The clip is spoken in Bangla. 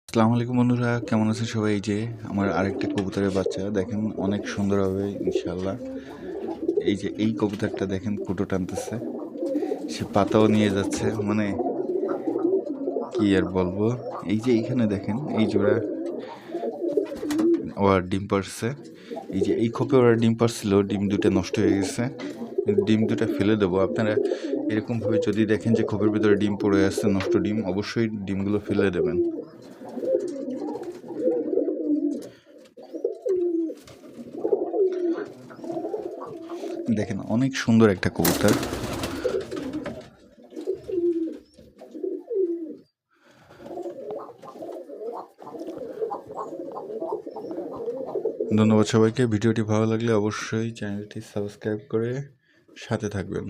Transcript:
আসসালামু আলাইকুম বন্ধুরা, কেমন আছেন সবাই? এই যে আমার আরেকটা কবুতরের বাচ্চা দেখেন, অনেক সুন্দর হবে ইনশাল্লাহ। এই যে এই কবুতরটা দেখেন, কুটো টানতেছে, সে পাতাও নিয়ে যাচ্ছে, মানে কি আর বলবো। এই যে এইখানে দেখেন, এই জোড়া ওরা ডিম পারছে। এই যে এই খোপে ওরা ডিম পারছিল, ডিম দুটো নষ্ট হয়ে গেছে, ডিম দুটো ফেলে দেবো। আপনারা এরকমভাবে যদি দেখেন যে খোপের ভিতরে ডিম পড়ে আসছে, নষ্ট ডিম, অবশ্যই ডিমগুলো ফেলে দেবেন। দেখেন, অনেক সুন্দর একটা কবুতর। ধন্যবাদ সবাইকে। ভিডিওটি ভালো লাগলে অবশ্যই চ্যানেলটি সাবস্ক্রাইব করে সাথে থাকবেন।